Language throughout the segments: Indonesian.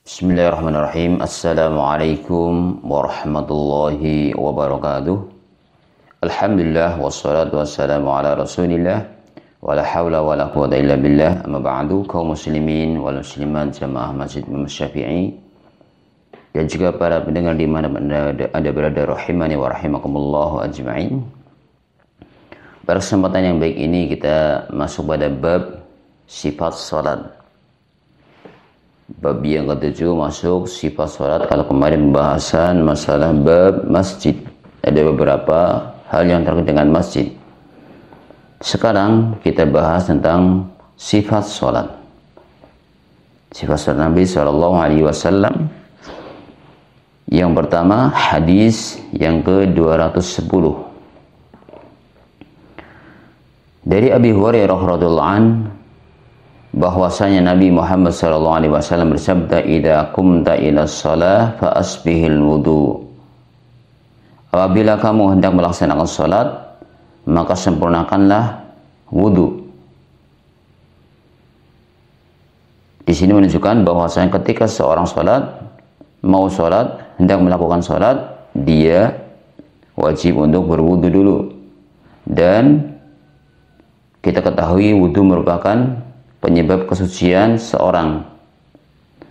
Bismillahirrahmanirrahim. Assalamualaikum warahmatullahi wabarakatuh. Alhamdulillah wassalatu wassalamu ala Rasulillah wa la haula wa la quwwata illa billah. Amma ba'du, kaum muslimin wal muslimat jamaah Masjid Imam Syafi'i dan juga para pendengar di mana Anda berada, rahimani wa rahimakumullah ajma'in. Pada kesempatan yang baik ini kita masuk pada bab sifat salat. Bab yang ketujuh masuk sifat salat. Kalau kemarin pembahasan masalah bab masjid, ada beberapa hal yang terkait dengan masjid. Sekarang kita bahas tentang sifat salat. Sifat salat Nabi Shallallahu Alaihi Wasallam. Yang pertama, hadis yang ke-210 dari Abi Hurairah radhiyallahu anhu, bahwasanya Nabi Muhammad SAW bersabda, "Idza qumta ila shalah fa asbihil wudu." Apabila kamu hendak melaksanakan salat, maka sempurnakanlah wudu. Di sini menunjukkan bahwasanya ketika seorang mau salat, hendak melakukan salat, dia wajib untuk berwudu dulu. Dan kita ketahui wudu merupakan penyebab kesucian seorang,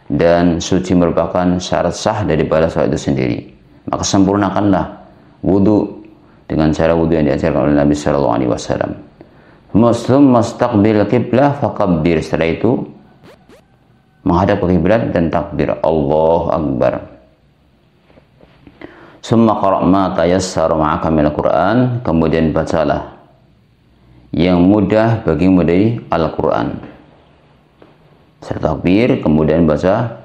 dan suci merupakan syarat sah daripada salat itu sendiri. Maka sempurnakanlah wudu dengan cara wudu yang diajarkan oleh Nabi Shallallahu Alaihi Wasallam. Muslim mustaqbil qiblah fakabbir. Setelah itu menghadap ke kiblat dan takbir Allahu Akbar. Summa qara' ma tayassara ma'aka minal Qur'an. Kemudian bacalah yang mudah bagimu dari Al-Quran. Setelah takbir, kemudian baca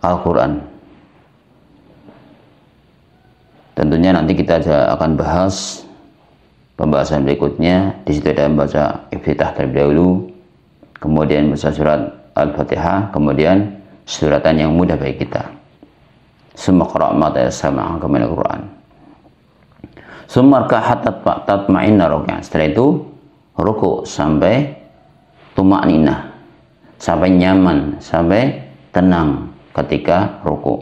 Al-Quran. Tentunya nanti kita akan bahas pembahasan berikutnya. Di situ ada membaca Iftitah terlebih dahulu, kemudian baca surat Al-Fatihah, kemudian suratan yang mudah bagi kita. Summa qara' ma tayassara ma'aka minal Qur'an. Summa rka' hatta tatma'inna ruk'an. Setelah itu ruku' sampai tuma'ninah, sampai nyaman, sampai tenang ketika ruku'.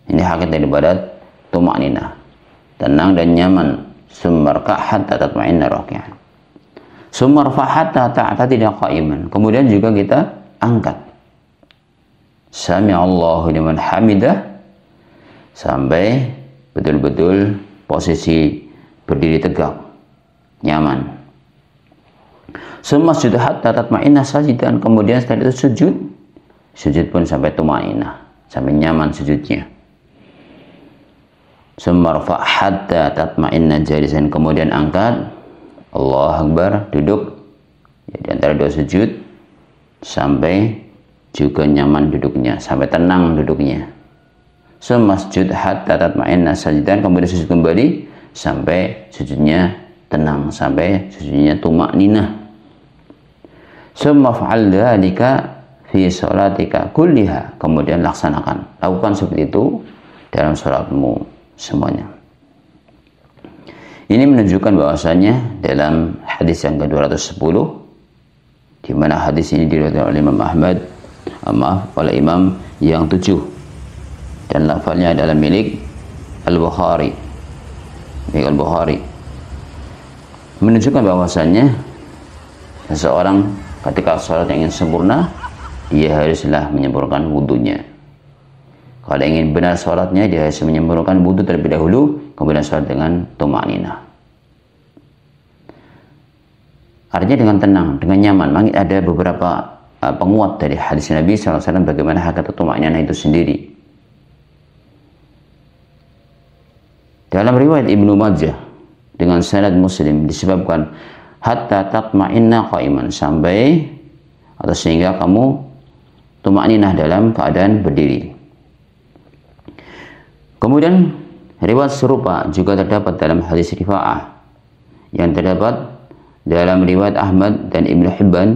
Ini hakikat daripada tuma'ninah, tenang dan nyaman. Summa rka' hatta tatma'inna ruk'an. Summa rfa' hatta ta'tadila qa'iman. Kemudian juga kita angkat Sami'allahu liman hamidah sampai betul-betul posisi berdiri tegak, nyaman. Summa sujud hatta tatma'inna sajidan. Kemudian setelah itu sujud pun sampai tuma'inah, sampai nyaman sujudnya. Summa rafa' hatta tatma'inna jalisan. Kemudian angkat, Allahu Akbar, duduk di antara dua sujud sampai juga nyaman duduknya, sampai tenang duduknya. Semasjud hatta tatma'inna sajidan. Kemudian sujud kembali sampai sujudnya tenang, sampai sujudnya tuma'ninah. Summa fa'al dzalika fi sholatika kulliha. Kemudian lakukan seperti itu dalam salatmu semuanya. Ini menunjukkan bahwasanya dalam hadis yang ke-210, di mana hadis ini diriwayatkan oleh Imam Ahmad, oleh Imam yang 7, dan lafalnya adalah milik Al-Bukhari. Menunjukkan bahwasanya seseorang ketika sholat yang ingin sempurna, dia haruslah menyempurnakan wudunya. Kalau ingin benar sholatnya, dia harus menyempurnakan wudu terlebih dahulu, kemudian sholat dengan tuma'ninah. Artinya dengan tenang, dengan nyaman. Ada beberapa penguat dari hadis Nabi SAW bagaimana hakikat tuma'ninah itu sendiri. Dalam riwayat Ibnu Majah dengan sanad Muslim disebabkan hatta tatma'inna qa'iman, sampai atau sehingga kamu tuma'ninah dalam keadaan berdiri. Kemudian riwayat serupa juga terdapat dalam hadis Rifa'ah yang terdapat dalam riwayat Ahmad dan Ibnu Hibban.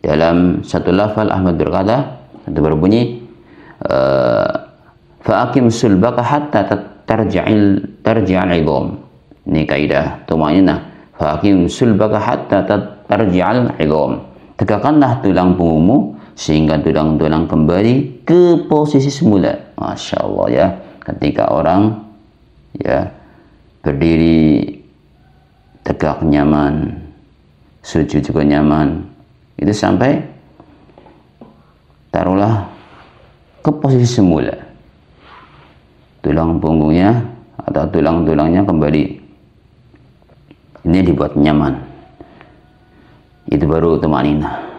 Dalam satu lafal Ahmad berkata, itu berbunyi fa'akim sulbaka hatta tarji'al idham. Ini kaidah tuma'ninah. Fa'akim sulbaka hatta tarji'al idham. Tegakkanlah tulang punggungmu sehingga tulang-tulang kembali ke posisi semula. Masya Allah ya, ketika orang ya berdiri tegak nyaman, sujud juga nyaman, itu sampai taruhlah ke posisi semula, tulang punggungnya atau tulang-tulangnya kembali, ini dibuat nyaman, itu baru tumanina.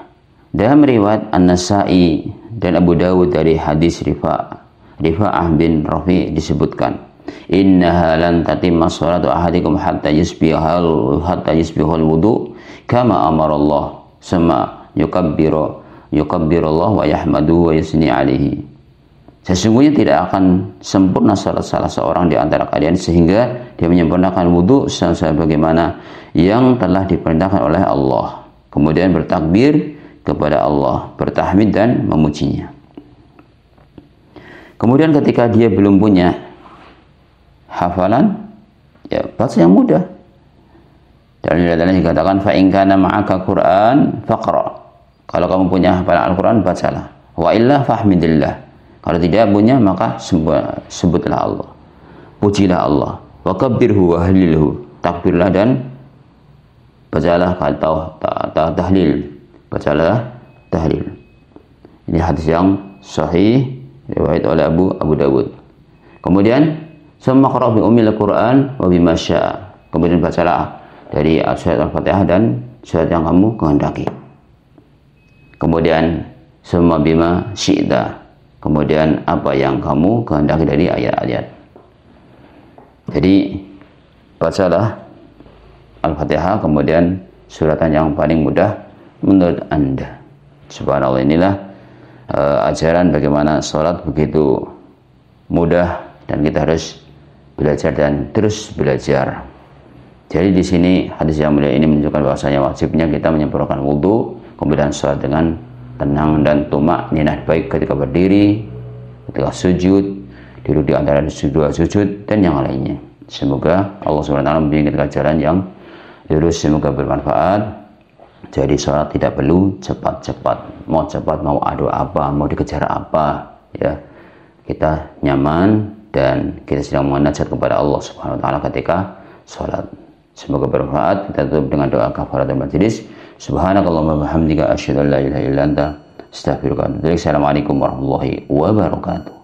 Dalam riwayat An-Nasa'i dan Abu Dawud dari hadis Rifa'ah bin Rafi disebutkan, innaha lan tatimma sholatu ahadikum hatta yusbihal wudu kama amara Allah sama yukabbirullah wa yahmadu wa yusni alaihi. Sesungguhnya tidak akan sempurna salat salah seorang di antara kalian sehingga dia menyempurnakan wudu sebagaimana yang telah diperintahkan oleh Allah, kemudian bertakbir kepada Allah, bertahmid dan memujinya. Kemudian ketika dia belum punya hafalan, ya baca yang mudah. Dalam ayat dikatakan fa in kana ma'aka Qur'an faqra. Kalau kamu punya hafalan Al-Qur'an, bacalah. Wa illa fahmidillah. Kalau tidak punya, maka sebutlah Allah. Pujilah Allah. Wa kabbirhu wa halilhu. Takbirlah dan bacalah tahlil. Bacalah tahlil. Ini hadis yang sahih riwayat oleh Abu Dawud. Kemudian summa qra' bi ummil Qur'an wa bima syaa. Kemudian bacalah dari surat Al-Fatihah dan surat yang kamu kehendaki. Kemudian summa bima syi'ta. Kemudian apa yang kamu kehendaki dari ayat-ayat. Jadi bacalah Al-Fatihah, kemudian suratan yang paling mudah menurut Anda. Subhanallah, inilah ajaran bagaimana sholat begitu mudah dan kita harus belajar dan terus belajar. Jadi di sini hadis yang mulia ini menunjukkan bahwasanya wajibnya kita menyempurnakan wudu, kemudian sholat dengan tenang dan tumak ninah, baik ketika berdiri, ketika sujud, duduk di antara dua sujud dan yang lainnya. Semoga Allah SWT memberikan jalan yang lurus, semoga bermanfaat. Jadi sholat tidak perlu cepat-cepat, mau cepat, mau adu apa, mau dikejar apa, ya kita nyaman dan kita sedang munajat kepada Allah Subhanahu Wa Taala ketika sholat. Semoga bermanfaat. Kita tutup dengan doa kafaratul majelis. Subhanakallahumma wa bihamdika asyhadu an la ilaha illa anta astaghfiruka wa atubu ilaik. Assalamualaikum warahmatullahi wabarakatuh.